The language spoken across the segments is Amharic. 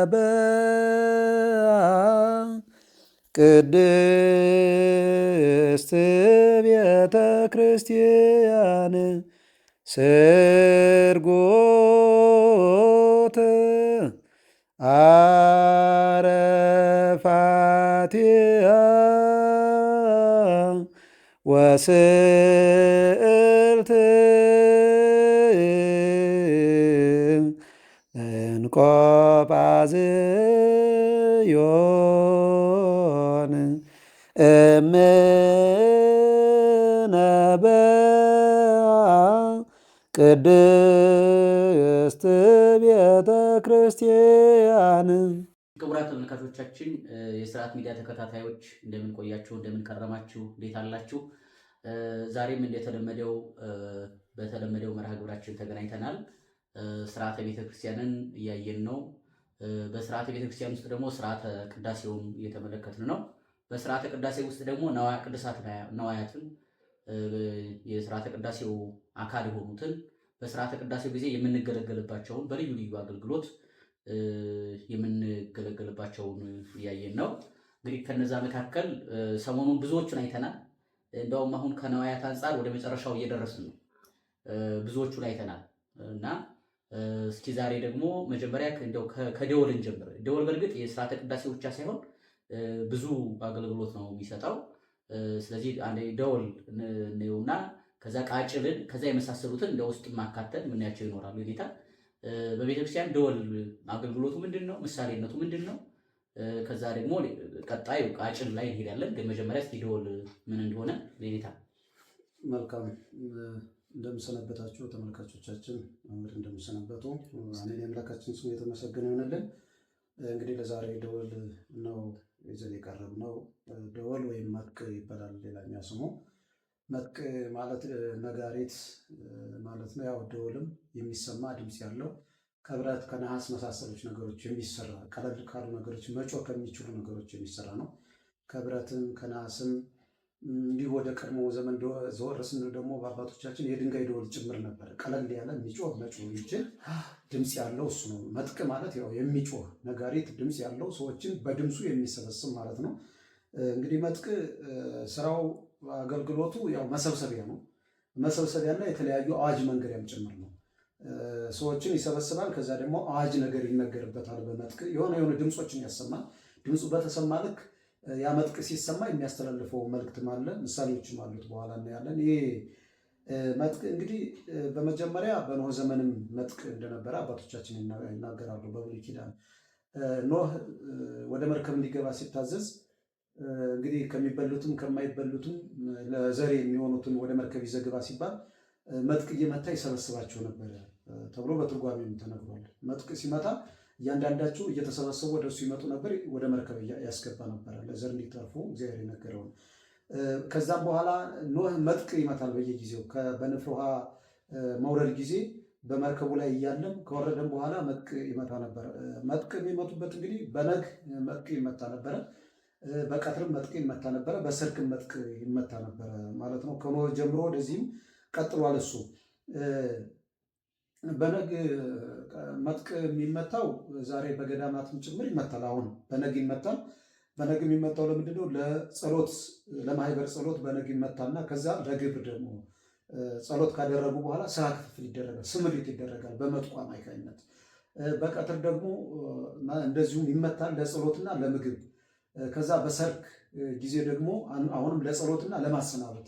እምነበአ ቅድስት ቤተ ክርስቲያን ስርጎት አረፋቲሃ ወስዕርት እንቆጳዝዮን እምነበአ ቅድስት ቤተ ክርስቲያን። ክቡራት ተመልካቾቻችን የስርዓት ሚዲያ ተከታታዮች እንደምን ቆያችሁ? እንደምን ከረማችሁ? እንዴት አላችሁ? ዛሬም እንደተለመደው በተለመደው መርሃ ግብራችን ተገናኝተናል። ስርዓተ ቤተክርስቲያንን እያየን ነው። በስርዓተ ቤተክርስቲያን ውስጥ ደግሞ ስርዓተ ቅዳሴውን እየተመለከትን ነው። በስርዓተ ቅዳሴ ውስጥ ደግሞ ነዋያ ቅዱሳት ነዋያትን የስርዓተ ቅዳሴው አካል የሆኑትን በስርዓተ ቅዳሴው ጊዜ የምንገለገልባቸውን በልዩ ልዩ አገልግሎት የምንገለገልባቸውን እያየን ነው። እንግዲህ ከነዛ መካከል ሰሞኑን ብዙዎቹን አይተናል። እንደውም አሁን ከነዋያት አንጻር ወደ መጨረሻው እየደረስን ነው። ብዙዎቹን አይተናል እና እስኪ ዛሬ ደግሞ መጀመሪያ እንደው ከደወል እንጀምር። ደወል በእርግጥ የስርዓተ ቅዳሴ ብቻ ሳይሆን ብዙ አገልግሎት ነው የሚሰጠው። ስለዚህ አንዴ ደወል ነውና ከዛ ቃጭልን ከዛ የመሳሰሉትን እንደ ውስጥ ማካተል ምንያቸው ይኖራሉ። ጌታ በቤተክርስቲያን ደወል አገልግሎቱ ምንድነው? ምሳሌነቱ ምንድነው? ከዛ ደግሞ ቀጣይ ቃጭል ላይ እንሄዳለን። ግን መጀመሪያ እስቲ ደወል ምን እንደሆነ ጌታ። መልካም እንደምሰነበታችሁ ተመልካቾቻችን፣ መምህር እንደምሰነበቱ፣ አሜን። የአምላካችን ስሙ የተመሰገነ ይሆንልን። እንግዲህ ለዛሬ ደወል ነው ይዘን የቀረብነው። ደወል ወይም መቅ ይባላል ሌላኛው ስሙ። መቅ ማለት ነጋሪት ማለት ነው። ያው ደወልም የሚሰማ ድምፅ ያለው ከብረት ከነሐስ መሳሰሎች ነገሮች የሚሰራ ቀለል ካሉ ነገሮች መጮህ ከሚችሉ ነገሮች የሚሰራ ነው። ከብረትም ከነሐስም እንዲሁ ወደ ቀድሞ ዘመን ዘወር ስንል ደግሞ በአባቶቻችን የድንጋይ ደወል ጭምር ነበር። ቀለል ያለ የሚጮህ መጮህ የሚችል ድምፅ ያለው እሱ ነው። መጥቅ ማለት ያው የሚጮህ ነጋሪት ድምፅ ያለው ሰዎችን በድምፁ የሚሰበስብ ማለት ነው። እንግዲህ መጥቅ ስራው አገልግሎቱ ያው መሰብሰቢያ ነው። መሰብሰቢያና የተለያዩ አዋጅ መንገሪያም ጭምር ነው። ሰዎችን ይሰበስባል። ከዛ ደግሞ አዋጅ ነገር ይነገርበታል። በመጥቅ የሆነ ድምፆችን ያሰማል። ድምፁ በተሰማ ልክ ያ መጥቅ ሲሰማ የሚያስተላልፈው መልእክትም አለ፣ ምሳሌዎችም አሉት። በኋላ እናያለን። ይሄ መጥቅ እንግዲህ በመጀመሪያ በኖህ ዘመንም መጥቅ እንደነበረ አባቶቻችን ይናገራሉ። በብሉይ ኪዳን ኖህ ወደ መርከብ እንዲገባ ሲታዘዝ እንግዲህ ከሚበሉትም ከማይበሉትም ለዘሬ የሚሆኑትን ወደ መርከብ ይዘግባ ሲባል መጥቅ እየመታ ይሰበስባቸው ነበረ ተብሎ በትርጓሜም ተነግሯል። መጥቅ ሲመታ እያንዳንዳቸው እየተሰበሰቡ ወደ እሱ ይመጡ ነበር፣ ወደ መርከብ ያስገባ ነበረ ለዘር እንዲተርፉ እግዚአብሔር የነገረውን። ከዛም በኋላ ኖህ መጥቅ ይመታል በየጊዜው በንፍር ውሃ መውረድ ጊዜ በመርከቡ ላይ እያለም ከወረደም በኋላ መጥቅ ይመታ ነበር። መጥቅ የሚመቱበት እንግዲህ በነግ መጥቅ ይመታ ነበረ፣ በቀትርም መጥቅ ይመታ ነበረ፣ በሰርክም መጥቅ ይመታ ነበረ ማለት ነው። ከኖህ ጀምሮ ወደዚህም ቀጥሏል እሱ። በነግ መጥቅ የሚመታው ዛሬ በገዳማትም ጭምር ይመታል። አሁን በነግ ይመታል። በነግ የሚመታው ለምንድነው? ለጸሎት ለማህበር ጸሎት በነግ ይመታና ከዛ ለግብር ደግሞ ጸሎት ካደረጉ በኋላ ስራ ክፍፍል ይደረጋል፣ ስምሪት ይደረጋል በመጥቁ አማካኝነት። በቀትር ደግሞ እንደዚሁም ይመታል ለጸሎትና ለምግብ። ከዛ በሰርክ ጊዜ ደግሞ አሁንም ለጸሎትና ለማሰናበት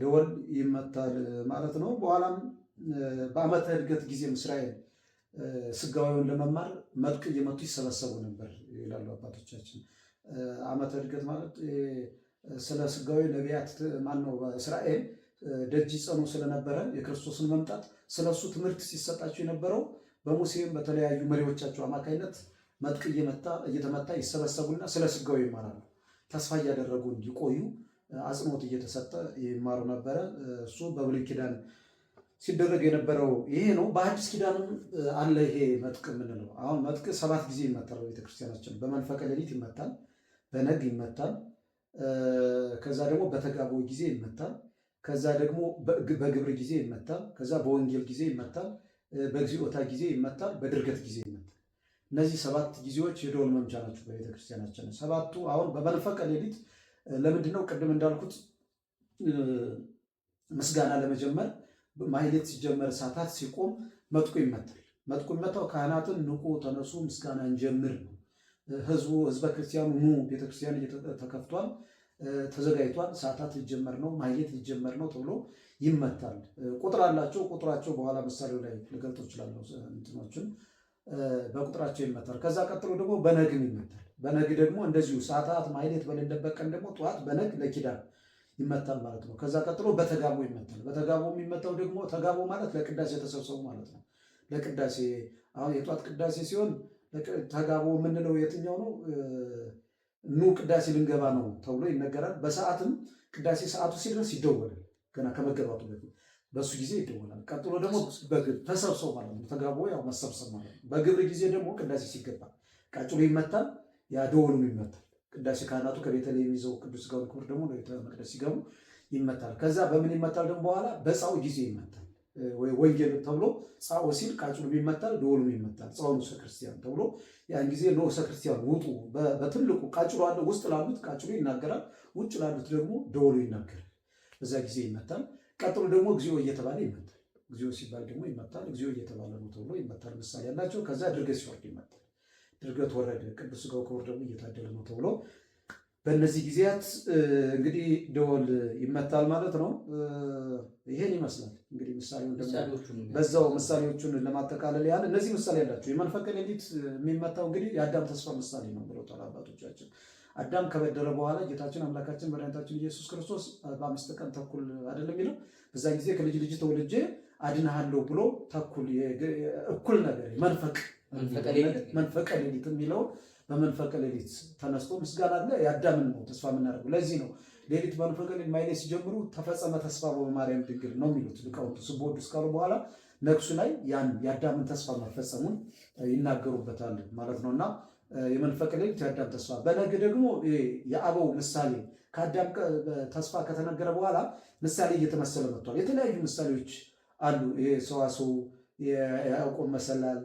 ደወል ይመታል ማለት ነው። በኋላም በዓመተ ዕድገት ጊዜም እስራኤል ስጋዊውን ለመማር መጥቅ እየመቱ ይሰበሰቡ ነበር ይላሉ አባቶቻችን። ዓመተ ዕድገት ማለት ስለ ስጋዊ ነቢያት ማነው እስራኤል ደጅ ይጸኑ ስለነበረ የክርስቶስን መምጣት ስለሱ ትምህርት ሲሰጣቸው የነበረው በሙሴም በተለያዩ መሪዎቻቸው አማካኝነት መጥቅ እየተመታ ይሰበሰቡና ስለ ስጋዊ ይማራሉ። ተስፋ እያደረጉ እንዲቆዩ አጽንኦት እየተሰጠ ይማሩ ነበረ። እሱ በብሉይ ኪዳን ሲደረግ የነበረው ይሄ ነው። በአዲስ ኪዳንም አለ ይሄ መጥቅ የምንለው። አሁን መጥቅ 7 ጊዜ ይመታል በቤተክርስቲያናችን። በመንፈቀ ሌሊት ይመታል፣ በነግ ይመታል፣ ከዛ ደግሞ በተጋቦ ጊዜ ይመታል፣ ከዛ ደግሞ በግብር ጊዜ ይመታል። ከዛ በወንጌል ጊዜ ይመታል። በግዚኦታ ጊዜ ይመታል። በድርገት ጊዜ ይመታል። እነዚህ 7 ጊዜዎች የደወል መምቻ ናቸው በቤተክርስቲያናችን። 7ቱ አሁን በመንፈቀ ሌሊት ለምንድነው ቅድም እንዳልኩት ምስጋና ለመጀመር ማህሌት ሲጀመር ሰዓታት ሲቆም መጥቆ ይመታል። መጥቆ ይመታው ካህናትን ንቁ ተነሱ ምስጋና እንጀምር ነው። ህዝበ ክርስቲያኑ ኑ ቤተክርስቲያን ተከፍቷል፣ ተዘጋጅቷል፣ ሰዓታት ሊጀመር ነው፣ ማህሌት ሊጀመር ነው ተብሎ ይመታል። ቁጥር አላቸው። ቁጥራቸው በኋላ ምሳሌው ላይ ልገልጠው እችላለሁ። እንትኖችን በቁጥራቸው ይመታል። ከዛ ቀጥሎ ደግሞ በነግም ይመታል። በነግ ደግሞ እንደዚሁ ሰዓታት ማህሌት በሌለበት ቀን ደግሞ ጠዋት በነግ ለኪዳን ይመታል ማለት ነው። ከዛ ቀጥሎ በተጋቦ ይመታል። በተጋቦ የሚመታው ደግሞ ተጋቦ ማለት ለቅዳሴ ተሰብሰቡ ማለት ነው። ለቅዳሴ አሁን የጧት ቅዳሴ ሲሆን ተጋቦ የምንለው የትኛው ነው? ኑ ቅዳሴ ልንገባ ነው ተብሎ ይነገራል። በሰዓትም ቅዳሴ ሰዓቱ ሲደርስ ይደወላል። ገና ከመገባቱ በፊት በሱ ጊዜ ይደወላል። ቀጥሎ ደግሞ በግብር ተሰብሰቡ ማለት ነው። ተጋቦ ያው መሰብሰብ ማለት ነው። በግብር ጊዜ ደግሞ ቅዳሴ ሲገባ ቃጭሎ ይመታል። ያ ደወሉም ይመታል። ቅዳሴ ካህናቱ ከቤተልሔም ይዘው ቅዱስ ሥጋውን ክቡር ደግሞ ለቤተ መቅደስ ሲገቡ ይመታል። ከዛ በምን ይመታል ደግሞ በኋላ በጻው ጊዜ ይመታል። ወይ ወንጌል ተብሎ ጻኦ ሲል ቃጭሉ ይመታል፣ ደወሉም ይመታል። ጻኦ ንዑሰ ክርስቲያን ተብሎ ያን ጊዜ ንዑሰ ክርስቲያን ውጡ በትልቁ ቃጭሉ አለ። ውስጥ ላሉት ቃጭሉ ይናገራል፣ ውጭ ላሉት ደግሞ ደወሉ ይናገራል። በዛ ጊዜ ይመታል። ቀጥሎ ደግሞ እግዚኦ እየተባለ ይመታል። እግዚኦ ሲባል ደግሞ ይመታል። እግዚኦ እየተባለ ነው ተብሎ ይመታል። ምሳሌ ያላቸው። ከዛ ድርገት ሲወርድ ይመታል። ድርገት ወረደ፣ ቅዱስ ሥጋው ክቡር ደግሞ እየታደለ ነው ተብሎ በእነዚህ ጊዜያት እንግዲህ ደወል ይመታል ማለት ነው። ይሄን ይመስላል እንግዲህ ምሳሌውን ደግሞ በዛው ምሳሌዎቹን ለማጠቃለል ያህል እነዚህ ምሳሌ ያላቸው የመንፈቀ ሌሊት የሚመታው እንግዲህ የአዳም ተስፋ ምሳሌ ነው ብለውታል አባቶቻችን። አዳም ከበደለ በኋላ ጌታችን አምላካችን መድኃኒታችን ኢየሱስ ክርስቶስ በ5 ቀን ተኩል አይደለም የሚለው በዛ ጊዜ ከልጅ ልጅ ተወልጄ አድንሃለሁ ብሎ ተኩል እኩል ነገር መንፈቀ ሌሊት የሚለው በመንፈቀ ሌሊት ተነስቶ ምስጋና አለ። የአዳምን ነው ተስፋ የምናደርገው። ለዚህ ነው ሌሊት መንፈቀ ሌሊት ማይሌት ሲጀምሩ ተፈጸመ ተስፋ በማርያም ድንግል ነው የሚሉት ሊቃውንቱ። ስቦድ እስካሉ በኋላ ነግሱ ላይ ያን የአዳምን ተስፋ መፈጸሙን ይናገሩበታል ማለት ነው። እና የመንፈቀ ሌሊት የአዳም ተስፋ፣ በነግ ደግሞ የአበው ምሳሌ ከአዳም ተስፋ ከተነገረ በኋላ ምሳሌ እየተመሰለ መጥቷል። የተለያዩ ምሳሌዎች አሉ። ሰዋስው፣ የያዕቆብ መሰላል፣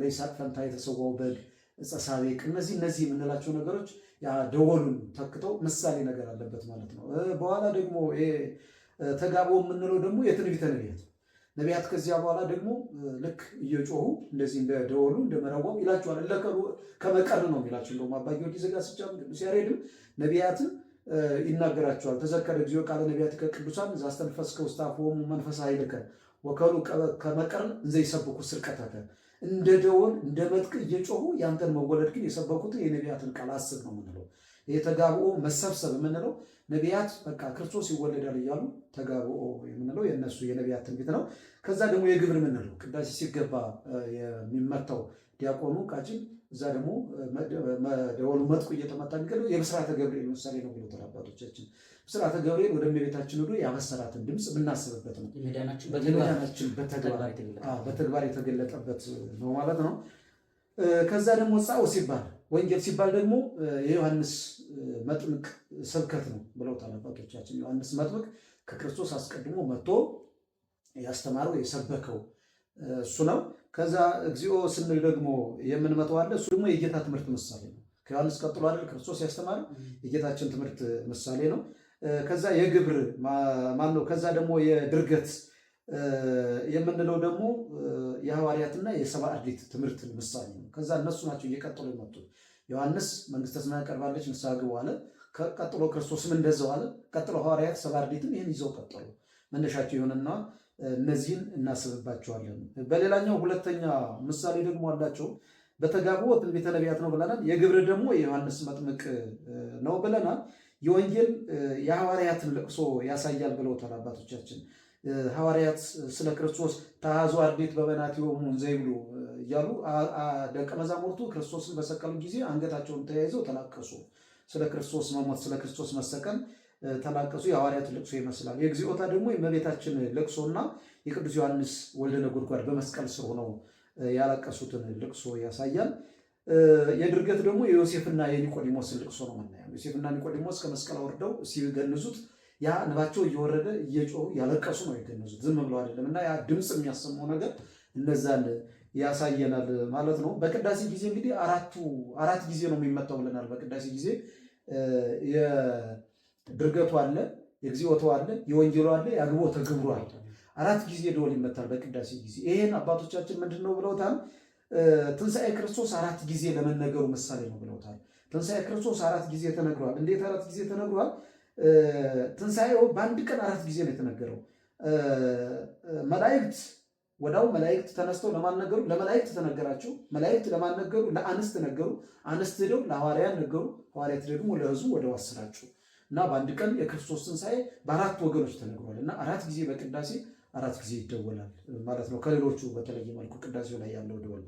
ለይስሐቅ ፈንታ የተሰዋው በግ፣ ዕፀ ሳቤቅ፣ እነዚህ የምንላቸው ነገሮች ደወሉን ተክተው ምሳሌ ነገር አለበት ማለት ነው። በኋላ ደግሞ ተጋቦ የምንለው ደግሞ የትንቢተ ነቢያት ከዚያ በኋላ ደግሞ ልክ እየጮሁ እንደዚህ እንደ ደወሉ እንደ መረዋው ይላቸዋል። ከመቀር ነው የሚላቸው። እንደውም አባ ጊዮርጊስ ዘጋስጫ ቅዱስ ያሬድም ነቢያትን ይናገራቸዋል። ተዘከረ እግዚኦ ቃለ ነቢያትከ ቅዱሳን ዘአስተንፈስከ ውስተ አፍዎሙ መንፈሰ ኃይልከ ወከሉ ከመቀርን እንዘ ይሰብኩ ስርቀተከ። እንደ ደወል እንደ መጥቅ እየጮሁ ያንተን መወለድ ግን የሰበኩትን የነቢያትን ቃል አስብ ነው የምንለው። የተጋብኦ መሰብሰብ የምንለው ነቢያት በቃ ክርስቶስ ይወለዳል እያሉ ተጋብኦ የምንለው የነሱ የነቢያት ትንቢት ነው። ከዛ ደግሞ የግብር የምንለው ቅዳሴ ሲገባ የሚመታው ዲያቆኑ ቃጭል፣ እዛ ደግሞ ደወሉ መጥቁ እየተመታ የሚገለው የብስራተ ገብርኤል ምሳሌ ነው ብሎታል አባቶቻችን። ብስራተ ገብርኤል ወደ እመቤታችን ሄዶ ያበሰራትን ድምፅ የምናስብበት ነው። የመዳናችን በተግባር የተገለጠበት ነው ማለት ነው። ከዛ ደግሞ ጻኦ ሲባል ወንጌል ሲባል ደግሞ የዮሐንስ መጥምቅ ስብከት ነው ብለውታል አባቶቻችን። ዮሐንስ መጥምቅ ከክርስቶስ አስቀድሞ መጥቶ ያስተማረው የሰበከው እሱ ነው። ከዛ እግዚኦ ስንል ደግሞ የምንመጣው አለ። እሱ ደግሞ የጌታ ትምህርት ምሳሌ ነው። ከዮሐንስ ቀጥሎ አይደል ክርስቶስ ያስተማረው የጌታችን ትምህርት ምሳሌ ነው። ከዛ የግብር ማን ነው? ከዛ ደግሞ የድርገት የምንለው ደግሞ የሐዋርያትና የሰብዓ አርድእት ትምህርት ምሳሌ ነው። ከዛ እነሱ ናቸው እየቀጠሉ የመጡት። ዮሐንስ መንግሥተ ሰማያት ቀርባለች ንስሐ ግቡ አለ። ቀጥሎ ክርስቶስም እንደዛው አለ። ቀጥሎ ሐዋርያት ሰብዓ አርድእትም ይህን ይዘው ቀጠሉ። መነሻቸው ይሆንና እነዚህን እናስብባቸዋለን። በሌላኛው ሁለተኛ ምሳሌ ደግሞ አላቸው። በተጋቦ ትንቢተ ነቢያት ነው ብለናል። የግብር ደግሞ የዮሐንስ መጥምቅ ነው ብለናል። የወንጌል የሐዋርያትን ለቅሶ ያሳያል ብለውታል አባቶቻችን። ሐዋርያት ስለ ክርስቶስ ተሐዙ አርድእት በበናቲሆሙ ዘይብሉ እያሉ ደቀ መዛሙርቱ ክርስቶስን በሰቀሉ ጊዜ አንገታቸውን ተያይዘው ተላቀሱ። ስለ ክርስቶስ መሞት፣ ስለ ክርስቶስ መሰቀል ተላቀሱ። የሐዋርያት ልቅሶ ይመስላል። የግዚኦታ ደግሞ የእመቤታችን ልቅሶና የቅዱስ ዮሐንስ ወልደ ነጎድጓድ በመስቀል ስር ሆነው ያለቀሱትን ልቅሶ ያሳያል። የድርገት ደግሞ የዮሴፍና የኒቆዲሞስን ልቅሶ ነው የምናየው። ዮሴፍና ኒቆዲሞስ ከመስቀል አውርደው ሲገንዙት ያ እንባቸው እየወረደ እየጮሁ ያለቀሱ ነው የገነዙት፣ ዝም ብለው አይደለም። እና ያ ድምፅ የሚያሰማው ነገር እነዛን ያሳየናል ማለት ነው። በቅዳሴ ጊዜ እንግዲህ አራት ጊዜ ነው የሚመታው ብለናል። በቅዳሴ ጊዜ የድርገቱ አለ፣ የግዚኦቶ አለ፣ የወንጌሉ አለ፣ የአግቦተ ግብሩ አለ። 4 ጊዜ ደወል ይመታል በቅዳሴ ጊዜ። ይሄን አባቶቻችን ምንድን ነው ብለውታል? ትንሣኤ ክርስቶስ 4 ጊዜ ለመነገሩ ምሳሌ ነው ብለውታል። ትንሣኤ ክርስቶስ 4 ጊዜ ተነግሯል። እንዴት 4 ጊዜ ተነግሯል? ትንሣኤው በአንድ ቀን 4 ጊዜ ነው የተነገረው። መላእክት ወዳው መላእክት ተነስተው ለማን ነገሩ? ለመላእክት ተነገራቸው። መላእክት ለማን ነገሩ? ለአንስት ነገሩ። አንስት ሄደው ለሐዋርያት ነገሩ። ሐዋርያት ደግሞ ለሕዝቡ ወደ ዋስራቸው እና በአንድ ቀን የክርስቶስ ትንሣኤ በ4 ወገኖች ተነግሯል እና 4 ጊዜ በቅዳሴ 4 ጊዜ ይደወላል ማለት ነው። ከሌሎቹ በተለየ መልኩ ቅዳሴው ላይ ያለው ደወል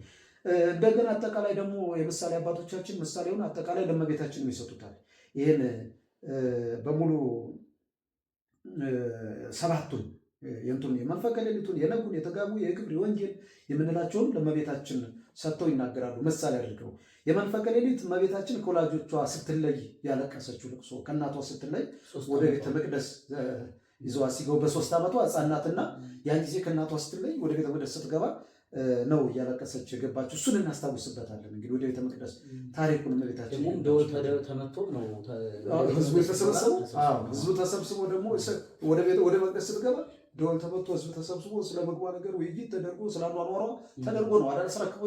እንደገና አጠቃላይ ደግሞ የምሳሌ አባቶቻችን ምሳሌውን አጠቃላይ ለእመቤታችን ይሰጡታል። ይህን በሙሉ 7ቱን የእንቱን የመንፈቀ ሌሊቱን የነጉን የተጋቡ የግብር የወንጌል የምንላቸውን ለእመቤታችን ሰጥተው ይናገራሉ ምሳሌ አድርገው። የመንፈቀ ሌሊት እመቤታችን ከወላጆቿ ስትለይ ያለቀሰችው ልቅሶ፣ ከእናቷ ስትለይ ወደ ቤተ መቅደስ ይዘዋ ሲገቡ በ3 ዓመቷ ሕፃናትና ያን ጊዜ ከእናቷ ስትለይ ወደ ቤተ መቅደስ ስትገባ ነው እያለቀሰች የገባችው። እሱን እናስታውስበታለን። እንግዲህ ወደ ቤተ መቅደስ ታሪኩን እመቤታችን ተመቶ ነው ህዝቡ የተሰበሰበው። ህዝቡ ተሰብስቦ ደግሞ ወደ መቅደስ ስትገባ ደወል ተመቶ ህዝብ ተሰብስቦ ስለ ምግቧ ነገር ውይይት ተደርጎ ስላኗኗሯ ተደርጎ ነው አዳስረክቦ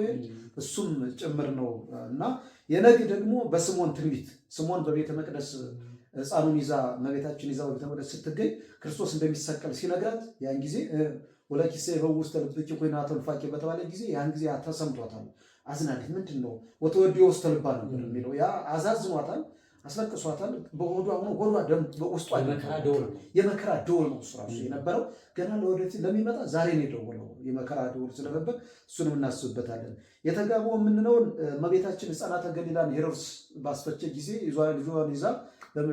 እሱም ጭምር ነው እና የነግ ደግሞ በስምዖን ትንቢት ስምዖን በቤተ መቅደስ ሕፃኑን ይዛ እመቤታችን ይዛ በቤተ መቅደስ ስትገኝ ክርስቶስ እንደሚሰቀል ሲነግራት ያን ጊዜ ወለኪሴ በውስጥ ልብኪ ኮይና ተንፋቂ በተባለ ጊዜ ያን ጊዜ ተሰምቷታል። አዝናለች። ምንድን ነው ወተወዲዮ ውስጥ ልባ ነበር የሚለው ያ አዛዝኗታል፣ አስለቅሷታል። በሆዷ ሆኖ ሆዷ ደም በውስጧ የመከራ ደወል ነው እሱ ራሱ የነበረው። ገና ለወደፊት ለሚመጣ ዛሬ ነው የደወለው የመከራ ደወል ስለነበር እሱንም እናስብበታለን። የተጋቡ የምንለውን እመቤታችን ሕፃናተ ገሊላን ሄሮድስ ባስፈቸ ጊዜ ልጇን ይዛ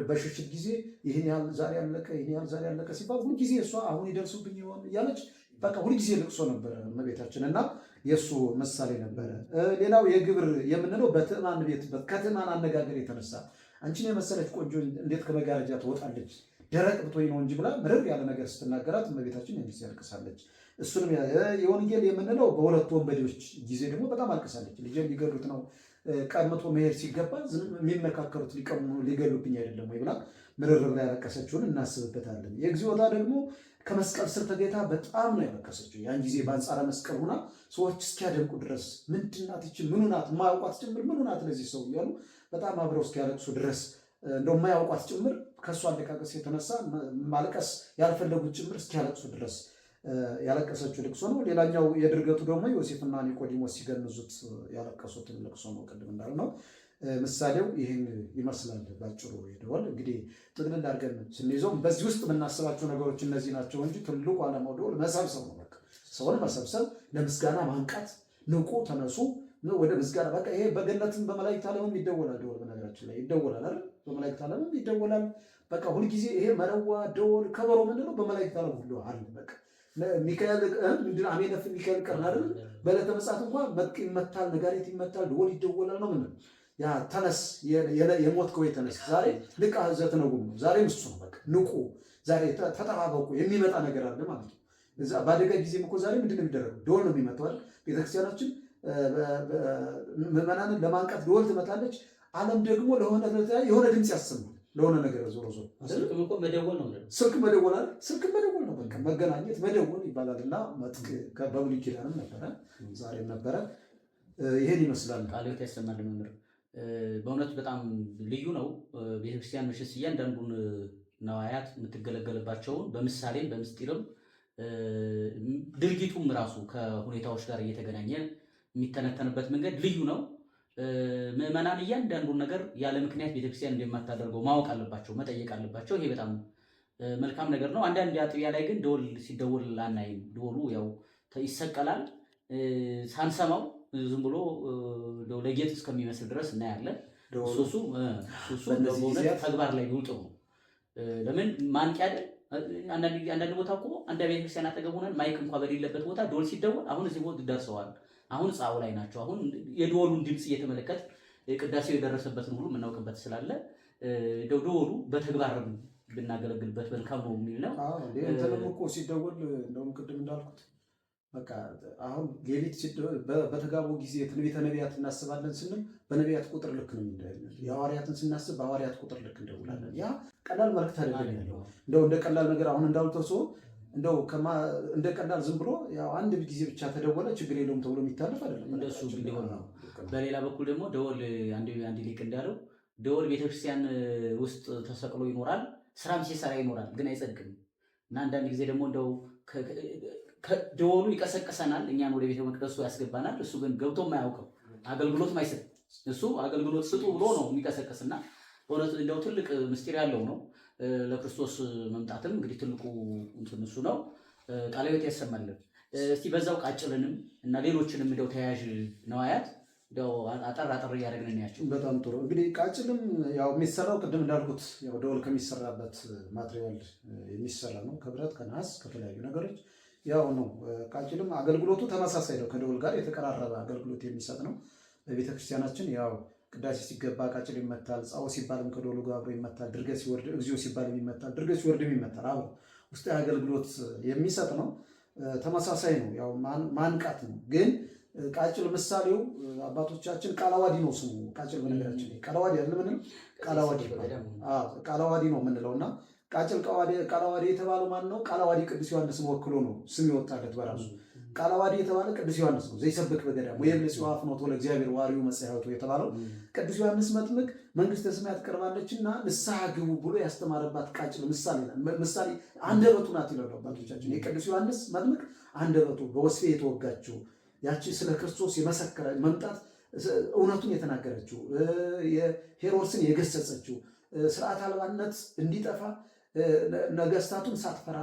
በሽሽት ጊዜ ይህን ያህል ዛሬ ያለቀ ይህን ያህል ዛሬ ያለቀ ሲባል ሁልጊዜ እሷ አሁን ይደርሱብኝ ይሆን እያለች በቃ ሁልጊዜ ልቅሶ ነበረ እመቤታችን እና የእሱ ምሳሌ ነበረ። ሌላው የግብር የምንለው በትዕማን ቤት ከትዕማን አነጋገር የተነሳ አንቺን የመሰለች ቆንጆ እንዴት ከመጋረጃ ትወጣለች ደረቅ ብትወይ ነው እንጂ ብላ ምርር ያለ ነገር ስትናገራት እመቤታችን ያን ጊዜ ያልቅሳለች። እሱንም የወንጌል የምንለው በሁለቱ ወንበዴዎች ጊዜ ደግሞ በጣም አልቅሳለች። ልጄን ሊገሉት ነው ቀምቶ መሄድ ሲገባ የሚመካከሩት ሊገሉብኝ አይደለም ወይ ብላ ምርር ላይ ያለቀሰችውን እናስብበታለን። የግዚኦታ ደግሞ ከመስቀል ስር ተገኝታ በጣም ነው ያለቀሰችው። ያን ጊዜ በአንጻረ መስቀል ሆና ሰዎች እስኪያደንቁ ድረስ ምንድናት ይቺ ምኑ ናት የማያውቋት ጭምር ምኑ ናት ለዚህ ሰው እያሉ በጣም አብረው እስኪያለቅሱ ድረስ እንደው የማያውቋት ጭምር ከእሱ አለቃቀስ የተነሳ ማልቀስ ያልፈለጉት ጭምር እስኪያለቅሱ ድረስ ያለቀሰችው ልቅሶ ነው። ሌላኛው የድርገቱ ደግሞ ዮሴፍና ኒቆዲሞስ ሲገንዙት ያለቀሱትን ልቅሶ ነው። ቅድም እንዳልነው ምሳሌው ይህን ይመስላል ባጭሩ። የደወል እንግዲህ ጥቅልል አድርገን ስንይዘው በዚህ ውስጥ የምናስባቸው ነገሮች እነዚህ ናቸው እንጂ ትልቁ ዓላማው ደወል መሰብሰብ ነው። በቃ ሰውን መሰብሰብ፣ ለምስጋና ማንቃት፣ ንቁ ተነሱ ወደ ምስጋና። በቃ ይሄ በገነትም በመላእክት ዓለምም ይደወላል። ደወል በነገራችን ላይ ይደወላል አይደል? በመላእክት ዓለምም ይደወላል። በቃ ሁልጊዜ ይሄ መረዋ፣ ደወል፣ ከበሮ ምንድነው በመላእክት ዓለም ሁሉ አለ። በቃ ሚካኤል ምንድን አሜነፍ ሚካኤል ቀርና አይደል? በዕለተ ምጽአት እንኳን መጥቅ ይመታል፣ ነጋሪት ይመታል፣ ደወል ይደወላል ነው ምን ያ ተነስ የሞት ከወይ ተነስ ዛሬ ልቃ ዘትነጉ ነው። ዛሬም እሱ ነው። በቃ ንቁ፣ ዛሬ ተጠባበቁ፣ የሚመጣ ነገር አለ ማለት ነው። እዛ በአደጋ ጊዜም እኮ ዛሬ ምንድን ነው የሚደረገው? ደወል ነው የሚመታው አይደል? ቤተክርስቲያናችን ምዕመናንን ለማንቃት ደወል ትመታለች። ዓለም ደግሞ የሆነ ድምፅ ያሰማል ለሆነ ነገር ዞሮ ስልክ መደወል ነው። ስልክ መደወል አይደል? ስልክ መደወል ነው። በቃ መገናኘት መደወል ይባላል። እና መጥቅ በብሉይ ኪዳንም ነበረ ዛሬም ነበረ። ይሄን ይመስላል። ቃልዮት ያሰማል መምህር። በእውነት በጣም ልዩ ነው። ቤተክርስቲያን መቼስ እያንዳንዱን ነዋያት የምትገለገልባቸውን በምሳሌም በምስጢርም ድርጊቱም ራሱ ከሁኔታዎች ጋር እየተገናኘ የሚተነተንበት መንገድ ልዩ ነው። ምዕመናን እያንዳንዱን ነገር ያለ ምክንያት ቤተክርስቲያን እንደማታደርገው ማወቅ አለባቸው፣ መጠየቅ አለባቸው። ይሄ በጣም መልካም ነገር ነው። አንዳንድ አጥቢያ ላይ ግን ደወል ሲደወል አናይም። ደወሉ ያው ይሰቀላል ሳንሰማው ዝም ብሎ ለጌጥ እስከሚመስል ድረስ እናያለን። እሱ ተግባር ላይ ይውጡ ነው። ለምን ማንቂያ አንዳንድ ቦታ እኮ አንድ ቤተክርስቲያን አጠገብ ሆነን ማይክ እንኳ በሌለበት ቦታ ደወል ሲደወል አሁን እዚህ ቦታ ደርሰዋል፣ አሁን ጻው ላይ ናቸው፣ አሁን የደወሉን ድምፅ እየተመለከት ቅዳሴው የደረሰበትን ሁሉ የምናውቅበት ስላለ ደወሉ በተግባር ብናገለግልበት መልካም ነው የሚል ነው። እንትንም እኮ ሲደወል እንደውም ቅድም እንዳልኩት በቃ አሁን ሌሊት በተጋቡ ጊዜ ትንቢተ ነቢያት እናስባለን ስንል በነቢያት ቁጥር ልክ ነው የሚለው። የሐዋርያትን ስናስብ በሐዋርያት ቁጥር ልክ እንደውላለን። ያ ቀላል መልክ ተደረገ ያለው እንደው እንደ ቀላል ነገር አሁን እንዳሉት ሰው እንደው እንደ ቀላል ዝም ብሎ ያው አንድ ጊዜ ብቻ ተደወለ ችግር የለውም ተብሎ የሚታለፍ አይደለም። እንደሱ ቢሆን ነው። በሌላ በኩል ደግሞ ደወል አንድ ሊቅ እንዳለው ደወል ቤተክርስቲያን ውስጥ ተሰቅሎ ይኖራል፣ ስራም ሲሰራ ይኖራል፣ ግን አይጸድቅም እና አንዳንድ ጊዜ ደግሞ እንደው ደወሉ ይቀሰቅሰናል፣ እኛን ወደ ቤተ መቅደሱ ያስገባናል። እሱ ግን ገብቶም አያውቅም፣ አገልግሎትም አይሰጥም። እሱ አገልግሎት ስጡ ብሎ ነው የሚቀሰቅስና በእውነት እንደው ትልቅ ምስጢር ያለው ነው። ለክርስቶስ መምጣትም እንግዲህ ትልቁ እንትን እሱ ነው። ቃለ ሕይወት ያሰማልን። እስቲ በዛው ቃጭልንም እና ሌሎችንም እንደው ተያያዥ ነዋያት እንደው አጠር እያደረግን ያቸው። በጣም ጥሩ። እንግዲህ ቃጭልም ያው የሚሰራው ቅድም እንዳልኩት ያው ደወል ከሚሰራበት ማቴሪያል የሚሰራ ነው፣ ከብረት ከነሐስ ከተለያዩ ነገሮች ያው ነው። ቃጭልም አገልግሎቱ ተመሳሳይ ነው፣ ከደወል ጋር የተቀራረበ አገልግሎት የሚሰጥ ነው። በቤተክርስቲያናችን ያው ቅዳሴ ሲገባ ቃጭል ይመታል፣ ጻው ሲባልም ከደወሉ ጋር አብሮ ይመታል፣ ድርገት ሲወርድ እግዚኦ ሲባልም ይመታል፣ ድርገት ሲወርድም ይመታል። አብሮ ውስጥ አገልግሎት የሚሰጥ ነው። ተመሳሳይ ነው፣ ያው ማንቃት ነው። ግን ቃጭል ምሳሌው አባቶቻችን ቃላዋዲ ነው ስሙ። ቃጭል በነገራችን ላይ ቃላዋዲ አይደለም ምንም ቃላዋዲ ነው የምንለው እና ቃጭል ቃላዋዲ የተባለው ማን ነው? ቃላዋዲ ቅዱስ ዮሐንስን ወክሎ ነው ስም ይወጣለት በራሱ። ቃላዋዲ የተባለ ቅዱስ ዮሐንስ ነው። ዘይሰብክ በገዳም ወይም ለጽዋ ፍኖቶ ለእግዚአብሔር ዋሪው መጽሐቱ የተባለው ቅዱስ ዮሐንስ መጥምቅ መንግስተ ሰማያት ቀርባለችና ንስሐ ግቡ ብሎ ያስተማረባት ቃጭል ምሳሌ አንደበቱ ናት ይላሉ አባቶቻችን። የቅዱስ ዮሐንስ መጥምቅ አንደበቱ በወስፌ የተወጋችው ያቺ ስለ ክርስቶስ የመሰከረ መምጣት እውነቱን የተናገረችው የሄሮድስን የገሰጸችው ስርዓት አልባነት እንዲጠፋ ነገስታቱን ሳትፈራ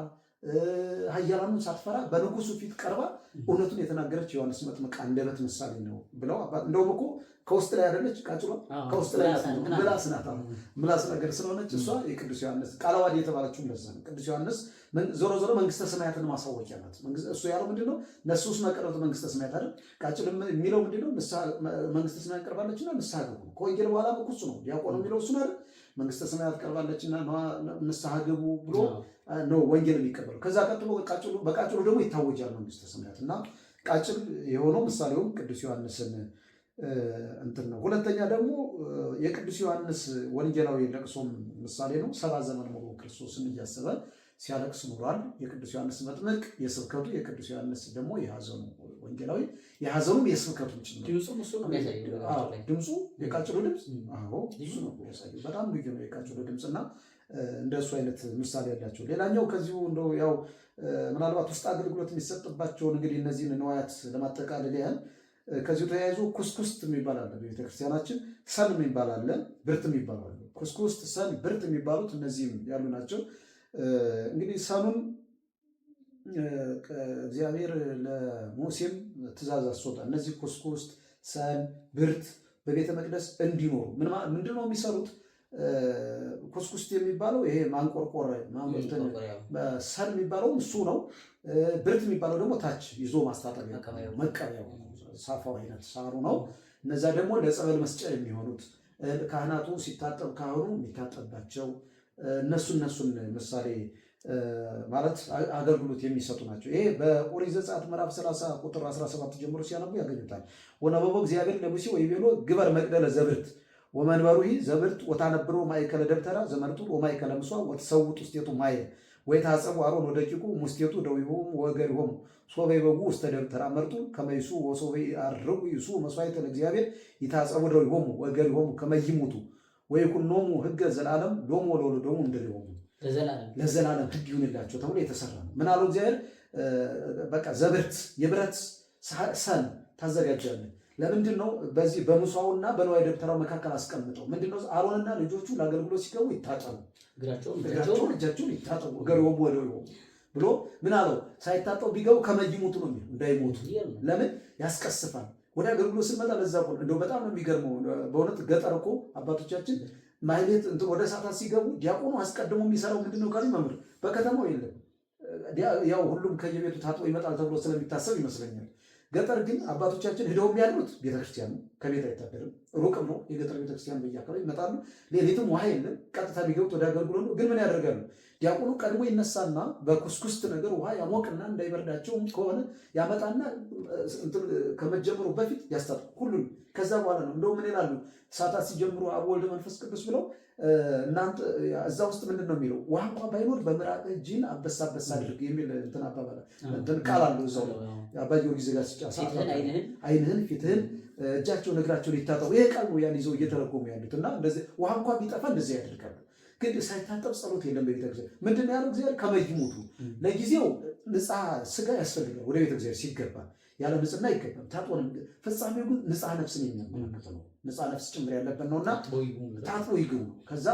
ኃያላኑን ሳትፈራ በንጉሱ ፊት ቀርባ እውነቱን የተናገረች ዮሐንስ መጥምቅ አንደበት ምሳሌ ነው ብለው እንደውም እኮ ከውስጥ ላይ አይደለች ቃጭሏ ከውስጥ ላይ ምላስ ናት። ምላስ ነገር ስለሆነች እሷ የቅዱስ ዮሐንስ ቃላዋዲ የተባለችው ለዛ ነው። ቅዱስ ዮሐንስ ዞሮ ዞሮ መንግስተ ሰማያትን ማሳወቂያ ናት። እሱ ያለው ምንድነው? ነሱስ መቀረቱ መንግስተ ሰማያት አይደል? ቃጭል የሚለው ምንድነው? መንግስተ ሰማያት ቀርባለችና ንስሐ ግቡ። ከወንጌል በኋላ እሱ ነው ዲያቆኑ የሚለው እሱ አይደል? መንግስተ ሰማያት ቀርባለችና ንስሐ ግቡ ብሎ ነው ወንጌል የሚቀበለው። ከዛ ቀጥሎ በቃጭሉ ደግሞ ይታወጃል መንግስተ ሰማያት እና ቃጭል የሆነው ምሳሌውም ቅዱስ ዮሐንስን እንትን ነው። ሁለተኛ ደግሞ የቅዱስ ዮሐንስ ወንጌላዊ ለቅሶም ምሳሌ ነው። 70 ዘመን ሙሉ ክርስቶስን እያሰበ ሲያለቅስ ኖሯል። የቅዱስ ዮሐንስ መጥምቅ የስብከቱ፣ የቅዱስ ዮሐንስ ደግሞ የሐዘኑ ወንጌላዊ የሐዘኑም የስብከቱም ጭምር ድምፁ የቃጭሉ ድምፅ እሱ ነው የሚያሳየው። በጣም ልዩ ነው የቃጭሉ ድምፅና እንደሱ አይነት ምሳሌ ያላቸው። ሌላኛው ከዚሁ እንደው ያው ምናልባት ውስጥ አገልግሎት የሚሰጥባቸውን እንግዲህ እነዚህን ነዋያት ለማጠቃለል ያህል ከዚሁ ተያይዞ ኩስኩስት የሚባል አለ በቤተክርስቲያናችን። ሰን የሚባል አለ፣ ብርት የሚባሉ አለ። ኩስኩስት፣ ሰን፣ ብርት የሚባሉት እነዚህም ያሉ ናቸው። እንግዲህ ሰኑን እግዚአብሔር ለሙሴም ትእዛዝ አስወጣ። እነዚህ ኩስኩስት፣ ሰን፣ ብርት በቤተ መቅደስ እንዲኖሩ ምንድነው የሚሰሩት? ኩስኩስት የሚባለው ይሄ ማንቆርቆር ሰን የሚባለው እሱ ነው። ብርት የሚባለው ደግሞ ታች ይዞ ማስታጠቢያ መቀበያው ሳፋው አይነት ሳሩ ነው። እነዛ ደግሞ ለጸበል መስጫ የሚሆኑት ካህናቱ ሲታጠብ ካህኑ የሚታጠባቸው እነሱን ምሳሌ ማለት አገልግሎት የሚሰጡ ናቸው። ይሄ በኦሪት ዘጸአት ምዕራፍ 30 ቁጥር 17 ጀምሮ ሲያነቡ ያገኙታል። ወነበቦ እግዚአብሔር ለሙሴ ወይቤሎ ግበር መቅደለ ዘብርት ወመንበሩሂ ዘብርት ወታነብሮ ማእከለ ደብተራ ዘመርጡ ወማእከለ ምሥዋዕ ወትሰውጥ ውስቴቱ ማየ ወይታጸቡ አሮን ወደቂቁ ሙስቴቱ ደዊሆሙ ወገሪሆሙ ሶበ ይበጉ ውስተ ደብተራ መርጡ ከመይሱ ወሶበ ይዐርጉ ይሱ መስዋዕተ ለእግዚአብሔር ይታጸቡ ደዊሆሙ ወገሪሆሙ ከመይሙቱ ወይኩኖሙ ሕገ ዘላለም ሎሙ ወለወለዶሙ እንድሪሆሙ ለዘላለም ሕግ ይሁንላቸው ተብሎ የተሰራ ነው። ምን አለው እግዚአብሔር? በቃ ዘብርት የብረት ሰን ታዘጋጃለህ። ለምንድን ነው? በዚህ በምሥዋዕና በንዋየ ደብተራው መካከል አስቀምጠው። ምንድነው? አሮንና ልጆቹ ለአገልግሎት ሲገቡ ይታጠቡ፣ እግራቸውን እጃቸውን ይታጠቡ፣ ገሪሆሙ ወደዊሆሙ ብሎ ምን አለው? ሳይታጠቡ ቢገቡ ከመይሙቱ ነው የሚለው፣ እንዳይሞቱ። ለምን? ያስቀስፋል። ወደ አገልግሎት ስንመጣ ለዛ እኮ እንደው በጣም ነው የሚገርመው። በእውነት ገጠር እኮ አባቶቻችን ማህሌት ወደ ሰዓታት ሲገቡ ዲያቆኑ አስቀድሞ የሚሰራው ምንድነው ካሉ መምህር በከተማው የለም። ያው ሁሉም ከየቤቱ ታጥቦ ይመጣል ተብሎ ስለሚታሰብ ይመስለኛል። ገጠር ግን አባቶቻችን ሄደው የሚያድሩት ቤተክርስቲያን ነው። ከቤት አይታደርም። ሩቅም ነው የገጠር ቤተክርስቲያን በየአካባቢ ይመጣሉ። ሌሊትም ውሃ የለም። ቀጥታ የሚገቡት ወደ አገልግሎት ነው። ግን ምን ያደርጋሉ? ዲያቆኑ ቀድሞ ይነሳና በኩስኩስት ነገር ውሃ ያሞቅና እንዳይበርዳቸው ከሆነ ያመጣና ከመጀመሩ በፊት ያስታጥቁ ሁሉም። ከዛ በኋላ ነው እንደው ምን ይላሉ ሰዓታት ሲጀምሩ አብ ወልድ መንፈስ ቅዱስ ብለው እናንተ እዛ ውስጥ ምንድን ነው የሚለው? ውሃ እንኳ ባይኖር በምራቅ እጅህን አበሳ አበሳ አድርግ የሚል እንትን አባባል እንትን ቃል አለው እዛው አባየው ጊዜ ጋር ሲጫ አይንህን ፊትህን እጃቸውን እግራቸውን ይታጠቡ። ይሄ ቃል ነው ያን ይዘው እየተረጎሙ ያሉት እና እንደዚህ ውሃ እንኳ ቢጠፋ እንደዚህ ያደርጋሉ። ግን ሳይታጠብ ጸሎት የለም በቤተክርስቲያን። ምንድን ነው ያለው እግዚአብሔር? ከመይሞቱ ለጊዜው ንጽሐ ስጋ ያስፈልጋል ወደ ቤተክርስቲያን ሲገባ ያለ ንጽህና አይገባም። ታጥቦ ፍጻሜው ግን ንጽሐ ነፍስን የሚያመለክት ነው። ንጽሐ ነፍስ ጭምር ያለበት ነውና ታጥቦ ይግቡ። ከዛ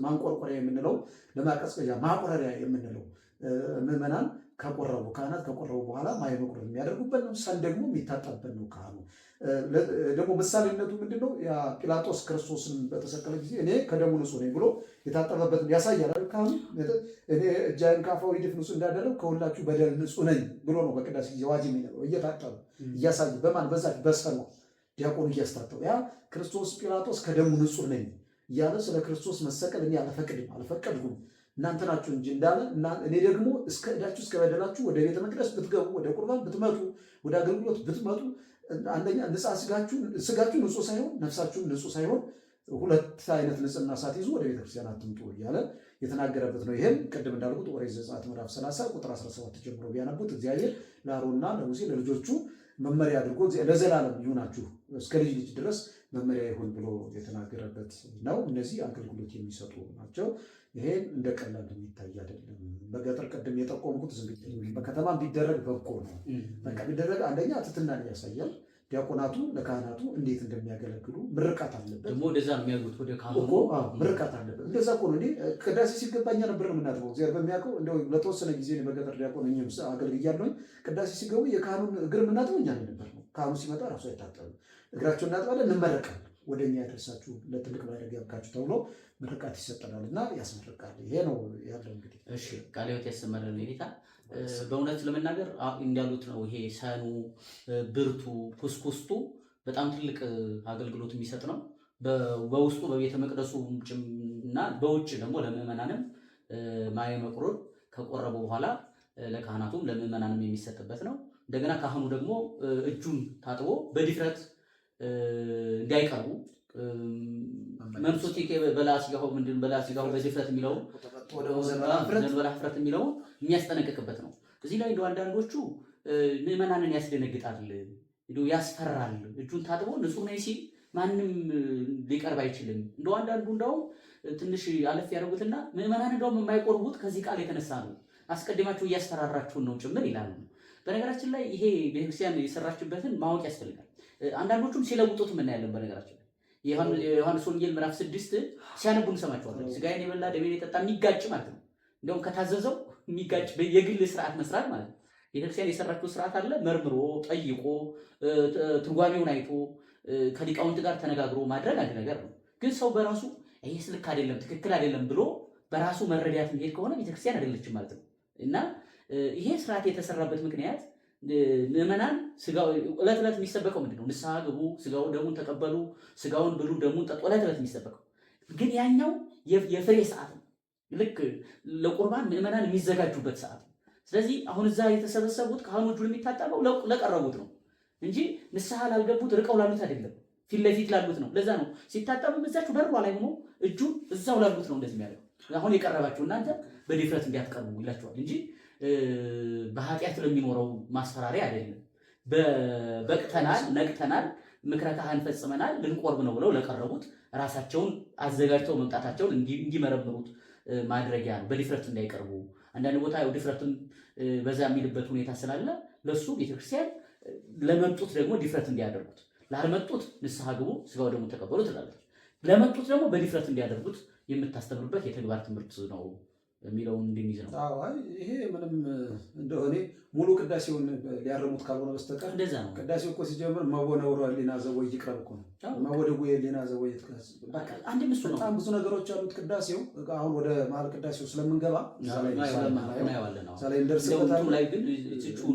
ማንቆርቆሪያ የምንለው ለማቀዝቀዣ ማቆረሪያ የምንለው ምዕመናን ከቆረቡ ካህናት ከቆረቡ በኋላ ማየ መቁረብ የሚያደርጉበት ነው። ሰን ደግሞ የሚታጠብበት ነው። ካህኑ ደግሞ ምሳሌነቱ ምንድነው? ያ ጲላጦስ ክርስቶስን በተሰቀለ ጊዜ እኔ ከደሙ ንጹህ ነኝ ብሎ የታጠበበትን ያሳያል። ካህኑ እኔ እጃዬን ከአፋዊ ድፍ ንጹህ እንዳደረግ ከሁላችሁ በደል ንጹህ ነኝ ብሎ ነው በቅዳሴ ጊዜ ዋጅ የሚለው እየታጠበ እያሳየ በማን በዛች በሰኗ ዲያቆኑ እያስታጠበ ያ ክርስቶስ ጲላጦስ ከደሙ ንጹህ ነኝ እያለ ስለ ክርስቶስ መሰቀል እኔ አልፈቀድኩም እናንተ ናችሁ እንጂ እንዳለ እኔ ደግሞ እስከ ዕዳችሁ እስከ በደላችሁ ወደ ቤተ መቅደስ ብትገቡ ወደ ቁርባን ብትመጡ ወደ አገልግሎት ብትመጡ አንደኛ ንጽሐ ስጋችሁ ንጹህ ሳይሆን ነፍሳችሁም ንጹህ ሳይሆን ሁለት አይነት ንጽህና ሳትይዙ ወደ ቤተክርስቲያን አትምጡ እያለ የተናገረበት ነው። ይሄም ቅድም እንዳልኩት ኦሪት ዘጸአት ምዕራፍ 30 ቁጥር 17 ጀምሮ ቢያነቡት እግዚአብሔር ለአሮንና ለሙሴ ለልጆቹ መመሪያ አድርጎ ለዘላለም ይሁናችሁ እስከ ልጅ ልጅ ድረስ መመሪያ ይሁን ብሎ የተናገረበት ነው። እነዚህ አገልግሎት የሚሰጡ ናቸው። ይሄን እንደ ቀላል የሚታይ አይደለም። በገጠር ቅድም የጠቆምኩት በከተማ ቢደረግ በጎ ነው። በቃ ቢደረግ አንደኛ ትሕትናን ያሳያል። ዲያቆናቱ ለካህናቱ እንዴት እንደሚያገለግሉ ምርቃት አለበት። ደግሞ ወደዛ ነው የሚያሉት ወደ ካህኑ ምርቃት አለበት። እንደዛ እኮ ነው። ቅዳሴ ሲገባኛ ነበር የምናጥበው። እግዚአብሔር በሚያውቀው እንደው ለተወሰነ ጊዜ በገጠር ዲያቆን እኛም አገልግያለሁኝ። ቅዳሴ ሲገቡ የካህኑን እግር የምናጥበው እኛ ነበር ነው። ካህኑ ሲመጣ ራሱ አይታጠብም። እግራቸውን እናጥባለን፣ እንመረቃለን። ወደ እኛ ያደርሳችሁ ለትልቅ ማድረግ ያብቃችሁ ተብሎ ምርቃት ይሰጠናል እና ያስመርቃል። ይሄ ነው ያለው እንግዲህ። እሺ ቃለ ሕይወት ያሰማልን ጌታ። በእውነት ለመናገር እንዳሉት ነው። ይሄ ሰኑ ብርቱ ኩስኩስቱ በጣም ትልቅ አገልግሎት የሚሰጥ ነው። በውስጡ በቤተ መቅደሱ እና በውጭ ደግሞ ለምዕመናንም ማየ መቁረብ ከቆረቡ በኋላ ለካህናቱም ለምዕመናንም የሚሰጥበት ነው። እንደገና ካህኑ ደግሞ እጁን ታጥቦ በድፍረት እንዳይቀርቡ መንሶቴ በላሲጋው ምንድን በላሲጋው በድፍረት የሚለው ዘንበላ ፍረት የሚለው የሚያስጠነቅቅበት ነው። እዚህ ላይ እንደው አንዳንዶቹ ምዕመናንን ያስደነግጣል፣ ያስፈራል። እጁን ታጥቦ ንጹህ ነኝ ሲል ማንም ሊቀርብ አይችልም። እንደው አንዳንዱ እንደውም ትንሽ አለፍ ያደርጉትና ምዕመናን እንደውም የማይቆርቡት ከዚህ ቃል የተነሳ ነው፣ አስቀድማችሁ እያስፈራራችሁን ነው ጭምር ይላሉ። በነገራችን ላይ ይሄ ቤተክርስቲያን የሰራችበትን ማወቅ ያስፈልጋል። አንዳንዶቹም ሲለውጡት እናያለን። በነገራችን ላይ የዮሐንስ ወንጌል ምዕራፍ 6 ሲያነቡ እንሰማቸዋለን። ስጋዬን የበላ ደሜን የጠጣ የሚጋጭ ማለት ነው። እንደውም ከታዘዘው የሚጋጭ የግል ስርዓት መስራት ማለት ነው። ቤተክርስቲያን የሰራችው ስርዓት አለ። መርምሮ ጠይቆ ትርጓሜውን አይቶ ከሊቃውንት ጋር ተነጋግሮ ማድረግ አንድ ነገር ነው። ግን ሰው በራሱ ይሄ ልክ አይደለም ትክክል አይደለም ብሎ በራሱ መረዳት የሚሄድ ከሆነ ቤተክርስቲያን አይደለችም ማለት ነው። እና ይሄ ስርዓት የተሰራበት ምክንያት ምዕመናን ስጋው ዕለት ዕለት የሚሰበከው ምንድነው? ንስሐ ግቡ፣ ስጋው ደሙን ተቀበሉ፣ ስጋውን ብሉ፣ ደሙን ጠጡ፣ ዕለት ዕለት የሚሰበከው ግን ያኛው የፍሬ ሰዓት ነው። ልክ ለቁርባን ምዕመናን የሚዘጋጁበት ሰዓት ነው። ስለዚህ አሁን እዛ የተሰበሰቡት ካህኑ እጁን የሚታጠበው ለቀረቡት ነው እንጂ ንስሐ ላልገቡት ርቀው ላሉት አይደለም፣ ፊት ለፊት ላሉት ነው። ለዛ ነው ሲታጠቡ እዛችሁ በሯ ላይ ሆኖ እጁን እዛው ላሉት ነው እንደዚህ የሚያደርገው። አሁን የቀረባችሁ እናንተ በድፍረት እንዲያትቀርቡ ይላችኋል እንጂ በኃጢአት ለሚኖረው ማስፈራሪያ አይደለም። በቅተናል፣ ነቅተናል፣ ምክረ ካህን ፈጽመናል፣ ልንቆርብ ነው ብለው ለቀረቡት ራሳቸውን አዘጋጅተው መምጣታቸውን እንዲመረምሩት ማድረጊያ ነው። በድፍረት እንዳይቀርቡ አንዳንድ ቦታ ያው ድፍረትም በዛ የሚልበት ሁኔታ ስላለ ለሱ ቤተክርስቲያን ለመጡት ደግሞ ድፍረት እንዲያደርጉት፣ ላልመጡት ንስሐ ግቡ ስጋው ደግሞ ተቀበሉ ትላለች። ለመጡት ደግሞ በድፍረት እንዲያደርጉት የምታስተምርበት የተግባር ትምህርት ነው የሚለውን እንድንይዝ ነው። ይሄ ምንም እንደሆነ ሙሉ ቅዳሴ ቅዳሴውን ሊያረሙት ካልሆነ በስተቀር እንደዛ ነው። ቅዳሴው እኮ ሲጀምር መወነውሮ ህሊና ዘወይ ይቅረብ እኮ ነው። መወደጉ ህሊና ዘወይ አንድ ምስ ነው። በጣም ብዙ ነገሮች አሉት ቅዳሴው። አሁን ወደ መሀል ቅዳሴው ስለምንገባ ላይ እንደርስበታል። ላይ ግን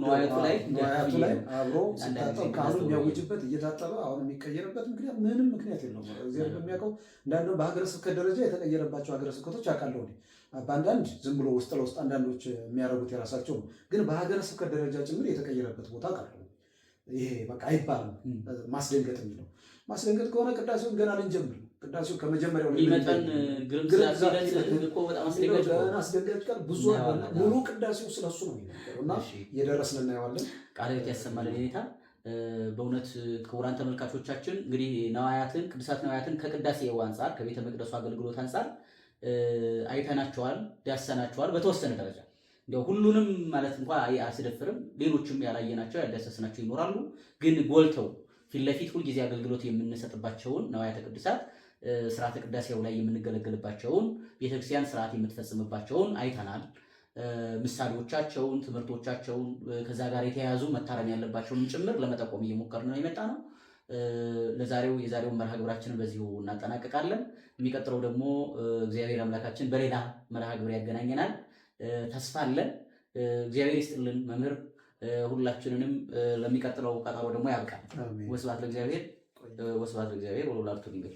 ነዋያቱ ላይ አብሮ ሲታጠብ ካህኑ የሚያውጅበት እየታጠበ አሁን የሚቀየርበት ምክንያት ምንም ምክንያት የለውም። እግዚአብሔር በሚያውቀው እንዳንዱ በሀገረ ስብከት ደረጃ የተቀየረባቸው ሀገረ ስብከቶች አውቃለሁ። በአንዳንድ ዝም ብሎ ውስጥ ለውስጥ አንዳንዶች የሚያደርጉት የራሳቸው ግን በሀገረ ስብከት ደረጃ ጭምር የተቀየረበት ቦታ አውቃለሁ። ይሄ በቃ አይባልም ማስደንገጥ የሚለው ማስደንገጥ ከሆነ ቅዳሴውን ገና ልንጀምር ቅዳሴው ከመጀመሪያው አስደንጋጭ ቃል ብዙ ሙሉ ቅዳሴው ስለሱ ነው የሚናገረው እና እየደረስን እናየዋለን። ቃለ ሕይወት ያሰማልን ኔታ። በእውነት ክቡራን ተመልካቾቻችን እንግዲህ ነዋያትን ቅዱሳት ነዋያትን ከቅዳሴው አንጻር ከቤተ መቅደሱ አገልግሎት አንጻር አይተናቸዋል፣ ዳሰናቸዋል። በተወሰነ ደረጃ እንዲያው ሁሉንም ማለት እንኳ አያስደፍርም። ሌሎችም ያላየናቸው ያዳሰስናቸው ይኖራሉ። ግን ጎልተው ፊት ለፊት ሁልጊዜ አገልግሎት የምንሰጥባቸውን ነዋያተ ቅዱሳት ስርዓተ ቅዳሴው ላይ የምንገለገልባቸውን ቤተክርስቲያን ስርዓት የምትፈጽምባቸውን አይተናል። ምሳሌዎቻቸውን፣ ትምህርቶቻቸውን ከዛ ጋር የተያያዙ መታረም ያለባቸውን ጭምር ለመጠቆም እየሞከርን ነው የመጣ ነው። የዛሬውን መርሃ ግብራችንን በዚሁ እናጠናቀቃለን። የሚቀጥለው ደግሞ እግዚአብሔር አምላካችን በሌላ መርሃ ግብር ያገናኘናል። ተስፋ አለን። እግዚአብሔር ይስጥልን መምህር። ሁላችንንም ለሚቀጥለው ቀጠሮ ደግሞ ያብቃል። ወስብሐት ለእግዚአብሔር ወለወላዲቱ ድንግል።